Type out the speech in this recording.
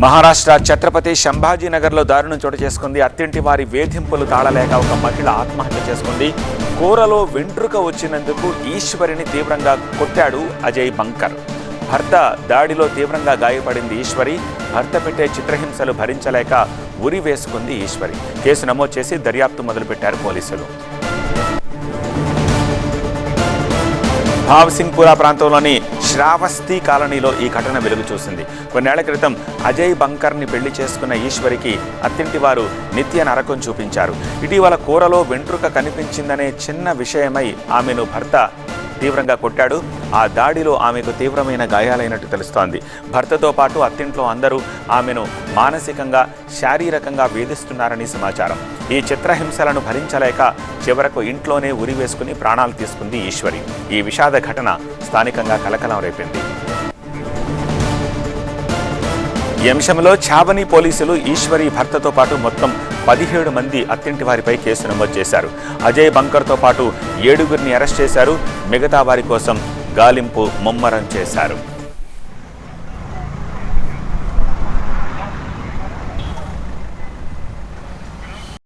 మహారాష్ట్ర ఛత్రపతి సంభాజీనగర్లో దారుణం చోటు చేసుకుంది. అత్తింటి వారి వేధింపులు తాళలేక ఒక మహిళ ఆత్మహత్య చేసుకుంది. కూరలో వెంట్రుక వచ్చినందుకు ఈశ్వరిని తీవ్రంగా కొట్టాడు అజయ్ బంకర్. భర్త దాడిలో తీవ్రంగా గాయపడింది ఈశ్వరి. భర్త పెట్టే చిత్రహింసలు భరించలేక ఉరి వేసుకుంది ఈశ్వరి. కేసు నమోదు చేసి దర్యాప్తు మొదలుపెట్టారు పోలీసులు. భావ్సింగ్పురా ప్రాంతంలోని శ్రావస్తి కాలనీలో ఈ ఘటన వెలుగు చూసింది. కొన్నేళ్ల క్రితం అజయ్ బంకర్ని పెళ్లి చేసుకున్న ఈశ్వరికి అత్తింటి వారు నిత్య నరకం చూపించారు. ఇటీవల కూరలో వెంట్రుక కనిపించిందనే చిన్న విషయమై ఆమెను భర్త తీవ్రంగా కొట్టాడు. ఆ దాడిలో ఆమెకు తీవ్రమైన గాయాలైనట్టు తెలుస్తోంది. భర్తతో పాటు అత్తింట్లో అందరూ ఆమెను మానసికంగా శారీరకంగా వేధిస్తున్నారని సమాచారం. ఈ చిత్రహింసలను భరించలేక చివరకు ఇంట్లోనే ఉరి వేసుకుని ప్రాణాలు తీసుకుంది ఈశ్వరి. ఈ విషాద ఘటన స్థానికంగా కలకలం రేపింది. ఈ అంశంలో ఛావని పోలీసులు ఈశ్వరి భర్తతో పాటు మొత్తం 17 మంది అత్తింటి వారిపై కేసు నమోదు చేశారు. అజయ్ బంకర్తో పాటు 7గురిని అరెస్ట్ చేశారు. మిగతా వారి కోసం గాలింపు ముమ్మరం చేశారు.